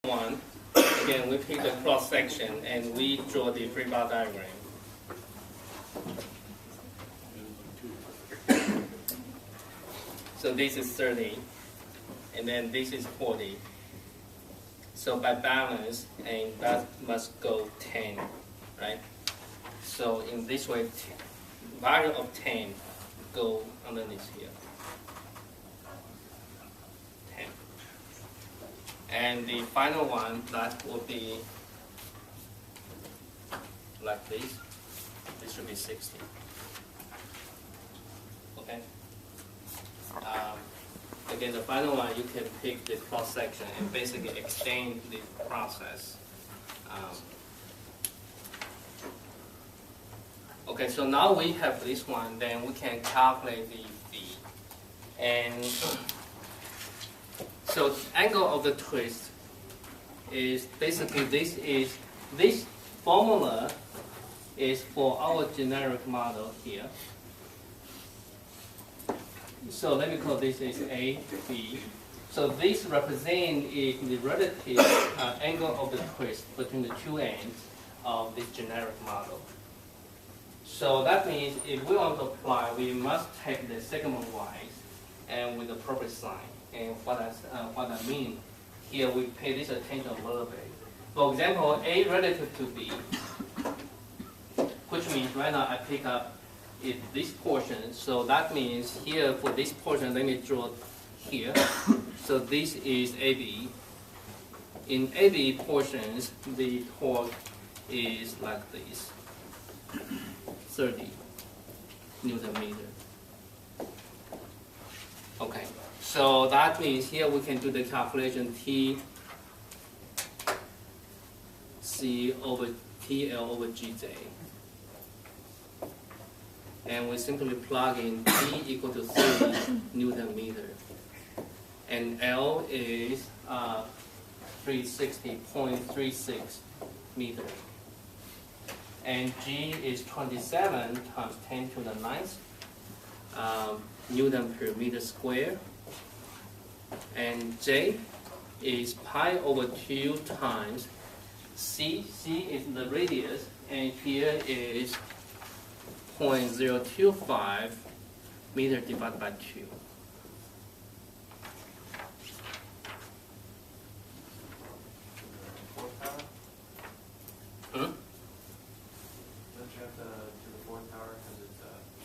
one, again, we pick the cross section and we draw the free bar diagram. So this is 30, and then this is 40. So by balance, and that must go 10, right? So in this way, value of 10 go underneath here. 10. And the final one, that will be like this. This should be 60. Okay? Again, the final one, you can pick the cross section and basically extend the process. Okay, so now we have this one, then we can calculate the V. And so angle of the twist is basically this formula is for our generic model here. So let me call this is A, B. So this represents the relative angle of the twist between the two ends of this generic model. So that means if we want to apply, we must take the segment-wise and with the appropriate sign. And what that means, here we pay this attention a little bit. For example, A relative to B, which means right now I pick up this portion. So that means here for this portion, let me draw here. So this is AB. In AB portions, the torque is like this, 30 Newton meter. Okay, so that means here we can do the calculation T C over TL over GJ. And we simply plug in T equal to 30 Newton meter. And L is 360.36 meter. And G is 27 times 10 to the 9th Newton per meter square. And J is pi over 2 times C. C is the radius, and here is 0.025 meter divided by 2.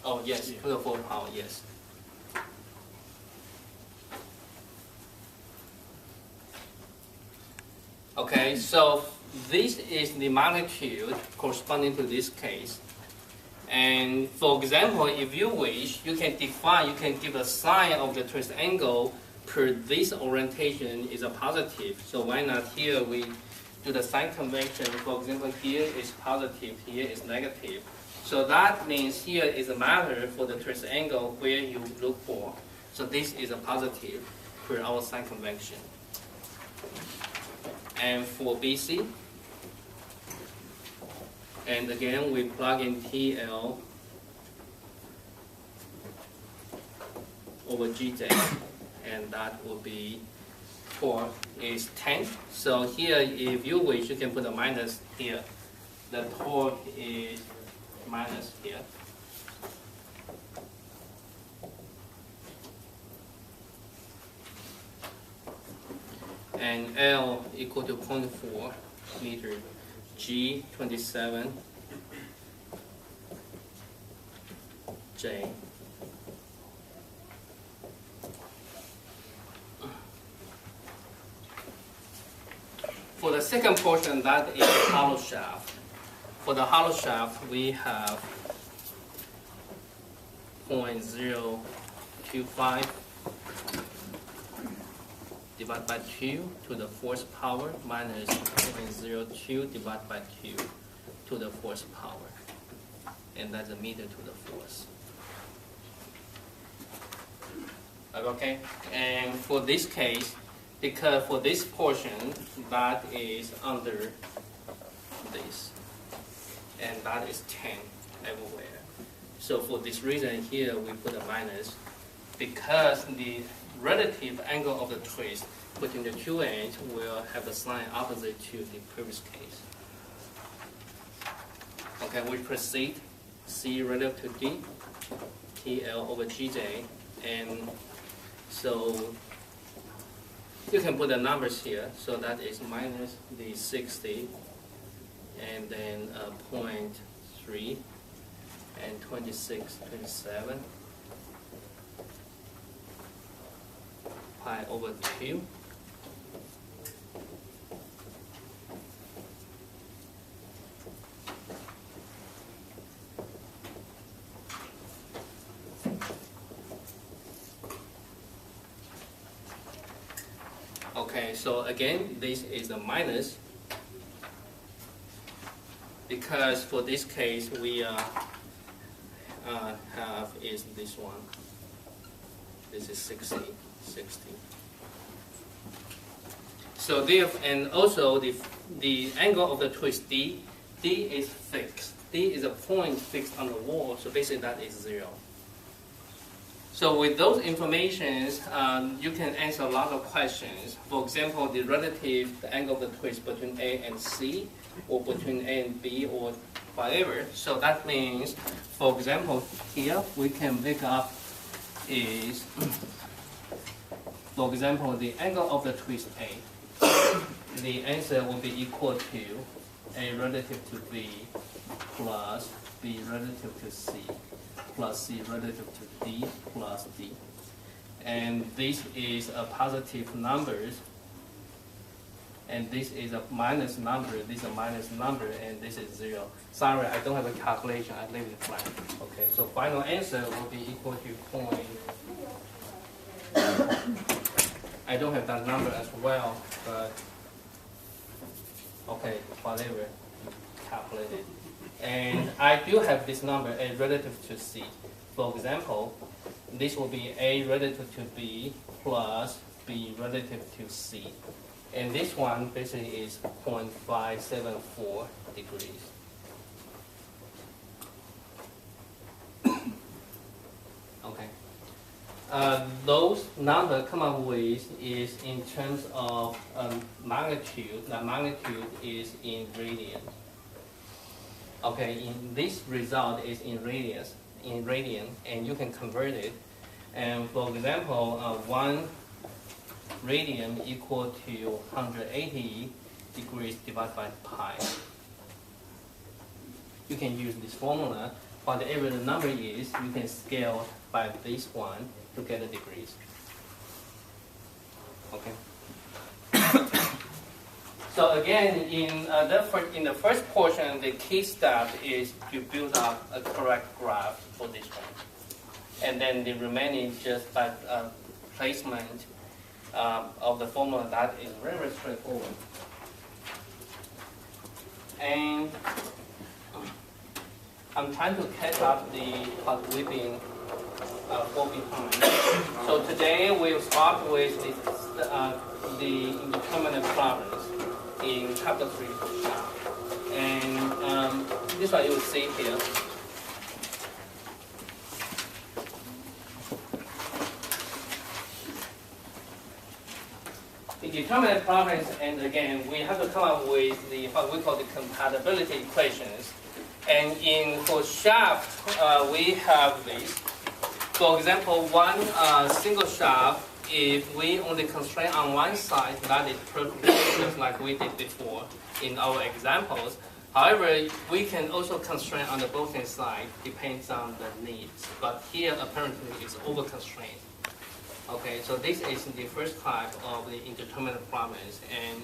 Oh, yes, to the 4th power, yes. Okay, so this is the magnitude corresponding to this case. And for example, if you wish, you can give a sign of the twist angle per this orientation is a positive. So why not here we do the sign convention? For example, here is positive, here is negative. So that means here is a matter for the twist angle where you look for. So this is a positive per our sign convention. And for BC, and again we plug in TL over GJ, and that will be torque is 10. So here, if you wish, you can put a minus here. The torque is minus here. And L equal to 0.4 meter, G 27, J. For the second portion, that is hollow shaft. For the hollow shaft, we have 0.025 divided by 2 to the 4th power minus 0.02 divided by 2 to the 4th power. And that's a meter to the 4th. Okay, and for this case, because for this portion, that is under this, and that is 10 everywhere. So for this reason here, we put a minus, because the relative angle of the twist between the two ends will have a sign opposite to the previous case. Okay, we proceed. C relative to D, TL over GJ, and so you can put the numbers here. So that is minus the 60, and then 0.3, and 26, 27, pi over 2. Okay, so again, this is a minus because for this case we have is this one. This is 60. So and also the angle of the twist D is fixed. D is a point fixed on the wall, so basically that is 0. So with those informations, you can answer a lot of questions. For example, the relative angle of the twist between A and C, or between A and B, or whatever. So that means, for example, here we can make up is, for example, the angle of the twist A. The answer will be equal to A relative to B plus B relative to C plus C relative to D plus D. And this is a positive numbers, and this is a minus number, this is a minus number, and this is 0. Sorry, I don't have a calculation, I leave it blank. Okay, so final answer will be equal to I don't have that number as well, but okay, whatever, you calculate it. And I do have this number, A relative to C. For example, this will be A relative to B plus B relative to C. And this one basically is 0.574 degrees. Okay. Those numbers come up with is in terms of magnitude. The magnitude is in radians. Okay, in this result is in radian, and you can convert it. And for example, 1 radian equal to 180 degrees divided by pi. You can use this formula. Whatever the number is, you can scale by this one to get the degrees. Okay. So again, in the first portion, the key step is to build up a correct graph for this one. And then the remaining just by placement of the formula, that is very, very straightforward. And I'm trying to catch up what we've been fall behind. So today we'll start with the indeterminate problems in chapter 3 for sharp. And this one you will see here. The determinate problems, and again, we have to come up with what we call the compatibility equations. And for shaft, we have this. For example, one single shaft, if we only constrain on one side, that is perfect, just like we did before in our examples. However, we can also constrain on the both sides, depends on the needs. But here, apparently, it's over-constrained. Okay, so this is the first type of the indeterminate problems. And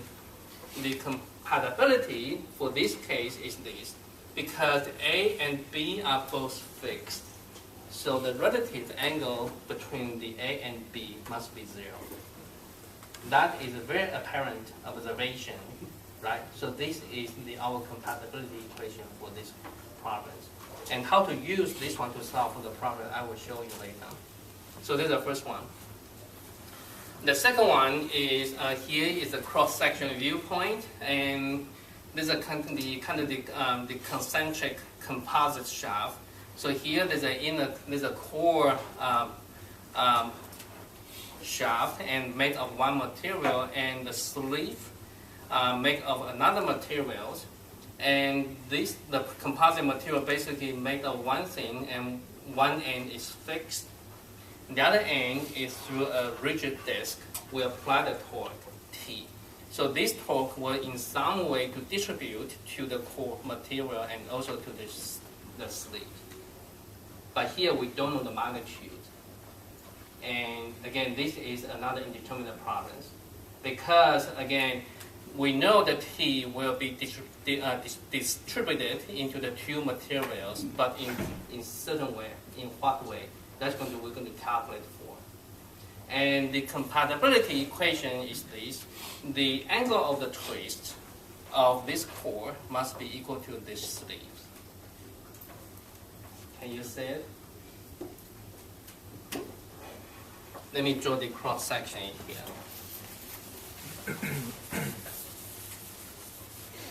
the compatibility for this case is this. Because A and B are both fixed, so the relative angle between the A and B must be 0. That is a very apparent observation, right? So this is our compatibility equation for this problem. And how to use this one to solve for the problem, I will show you later. So this is the first one. The second one is here is a cross-section viewpoint, and this is the concentric composite shaft. shaft and made of one material, and the sleeve made of another materials. And the composite material basically made of one thing, and one end is fixed. The other end is through a rigid disc. We apply the torque, T. So this torque will in some way to distribute to the core material and also to the sleeve. But here we don't know the magnitude. And again, this is another indeterminate province. Because again, we know that T will be distributed into the two materials, but in certain way. In what way? That's we're going to calculate for. And the compatibility equation is this. The angle of the twist of this core must be equal to this sleeve. Can you see it? Let me draw the cross section here.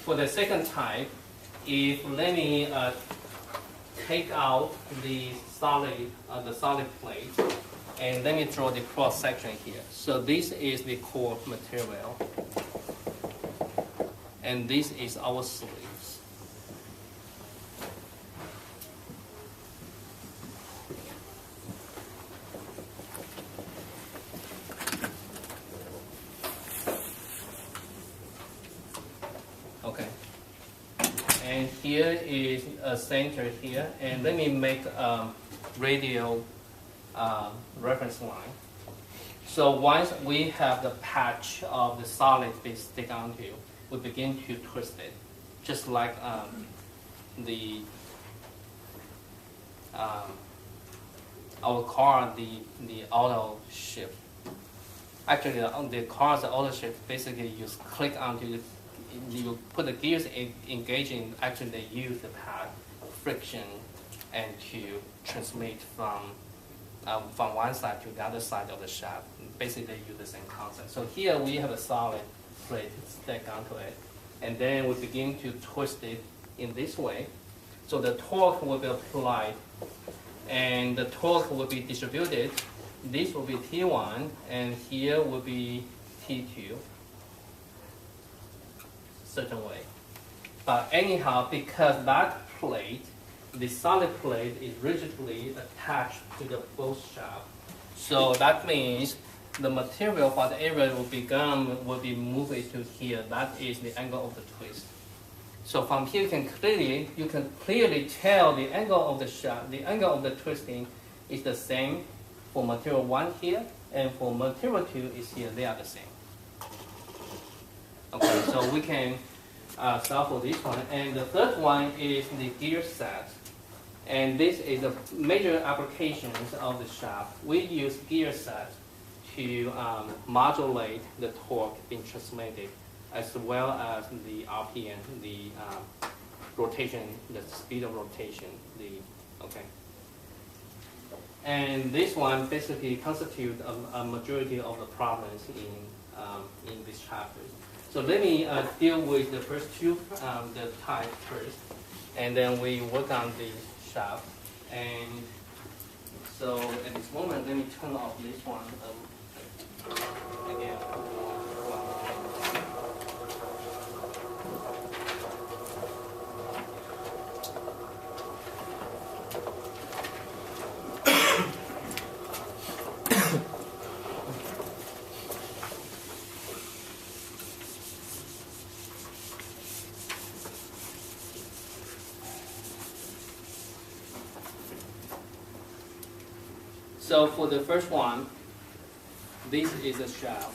For the second type, let me take out the solid plate, and let me draw the cross section here. So this is the core material, and this is our sleeves. Okay. And here is a center here, and let me make a radial reference line. So once we have the patch of the solid we stick onto, we begin to twist it, just like our car, the auto shift. Actually, the car's auto shift, basically you click onto you put the gears engaging. Actually, they use the pad friction and to transmit from one side to the other side of the shaft. Basically, they use the same concept. So here we have a solid plate stuck onto it, and then we begin to twist it in this way. So the torque will be applied, and the torque will be distributed. This will be T1, and here will be T2. Certain way. But anyhow, because that plate, the solid plate, is rigidly attached to the both shaft, so that means the material, whatever will be moved to here. That is the angle of the twist. So from here you can clearly tell the angle of the shaft, the angle of the twisting is the same for material 1 here, and for material 2 is here. They are the same. Okay, so we can solve for this one. And the third one is the gear set. And this is the major applications of the shaft. We use gear set to modulate the torque being transmitted, as well as the RPM, the rotation, the speed of rotation. Okay. And this one basically constitutes a majority of the problems in this chapter. So let me deal with the first two, the type first, and then we work on the shaft. And so at this moment, let me turn off this one again. So for the first one, this is a shaft.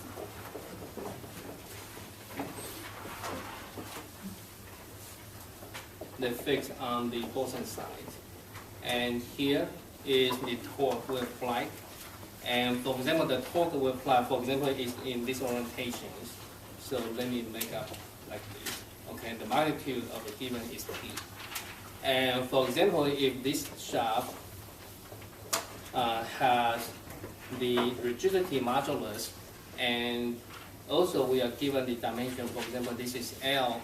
They fix on the both side. And here is the torque we apply. And for example, the torque we apply, for example, is in this orientation. So let me make up like this. Okay, the magnitude of the given is T. And for example, if this shaft has the rigidity modulus, and also we are given the dimension. For example, this is L,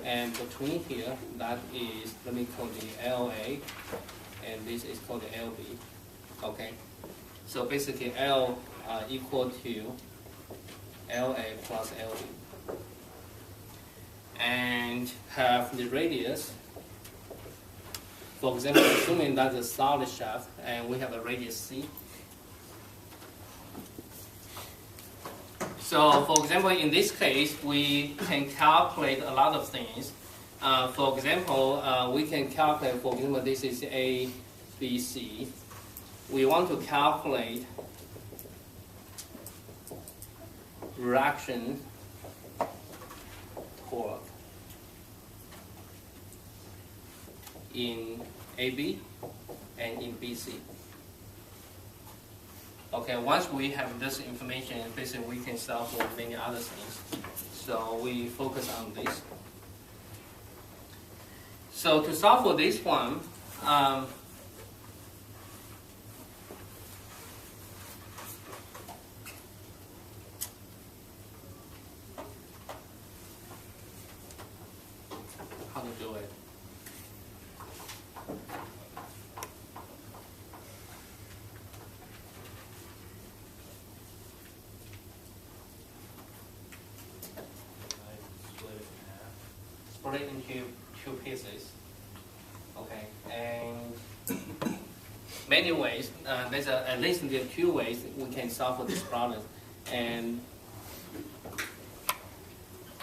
and between here, that is, let me call the LA, and this is called the LB. Okay, so basically L equal to LA plus LB. And have the radius, for example, assuming that's a solid shaft, and we have a radius C. So, for example, in this case, we can calculate a lot of things. For example, we can calculate, for example, this is A, B, C. We want to calculate reaction torque in AB and in BC. Okay, once we have this information, basically we can solve for many other things. So we focus on this. So to solve for this one, how to do it? Split it into two pieces. Okay, and many ways. There's at least there are two ways we can solve for this problem. And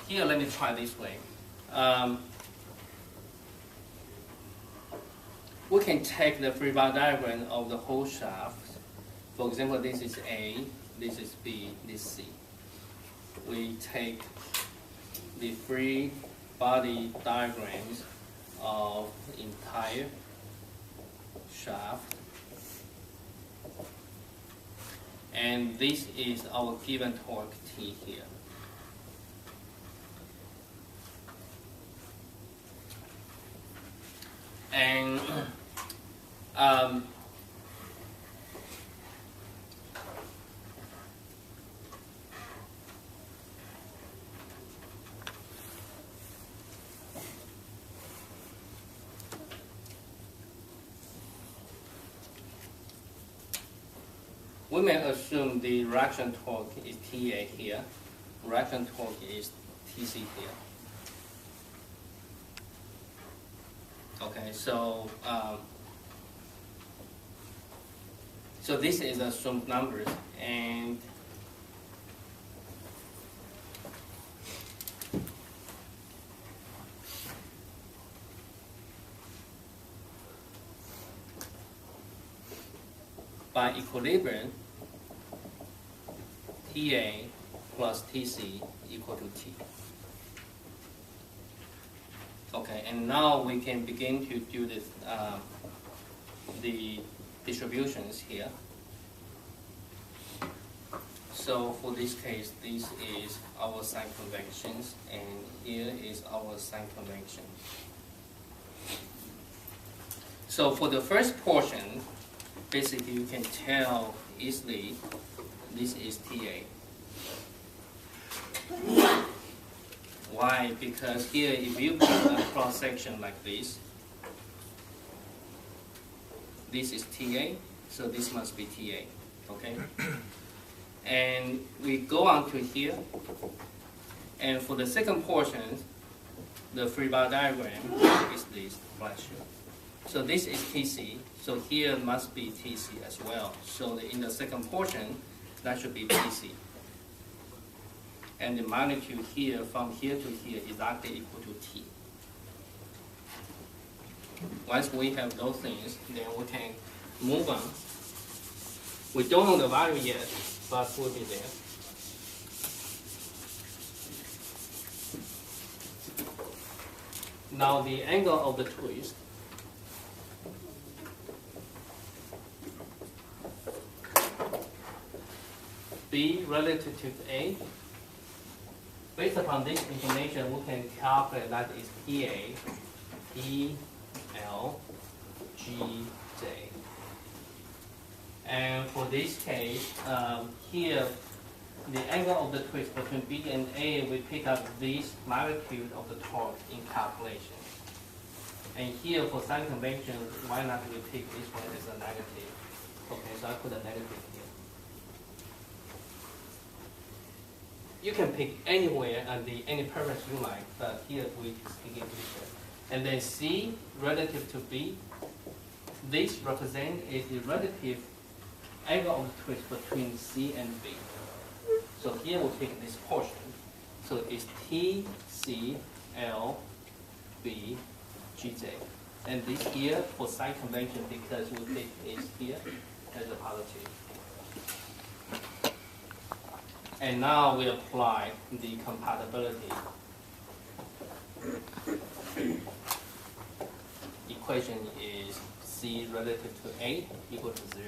here, let me try this way. We can take the free body diagram of the whole shaft. For example, this is A, this is B, this is C. We take the free body diagrams of the entire shaft. And this is our given torque T here. And we may assume the reaction torque is TA here, reaction torque is TC here. Okay, so so this is assumed numbers, and by equilibrium, TA plus TC equal to T. Okay, and now we can begin to do this, the distributions here. So for this case, this is our sign convections, and here is our sign convection. So for the first portion, basically you can tell easily this is TA. Why? Because here, if you put a cross section like this is TA, so this must be TA, okay? And we go on to here, and for the second portion, the free body diagram is this flat sheet. So this is TC, so here must be TC as well. So in the second portion, that should be TC. And the magnitude here, from here to here, is exactly equal to T. Once we have those things, then we can move on. We don't know the value yet, but we'll be there. Now the angle of the twist. B relative to A. Based upon this information, we can calculate that is PA, PL, GJ. And for this case, here, the angle of the twist between B and A, we pick up this magnitude of the torque in calculation. And here, for sign convention, why not we pick this one as a negative? Okay, so I put a negative here. you can pick anywhere and any parameters you like, but here we speak English. And then C relative to B, this represents is the relative angle of the twist between C and B. So here we pick this portion. So it's T, C, L, B, Gj. And this here for sign convention because we pick is here as a positive. And now we apply the compatibility equation is C relative to A equal to 0.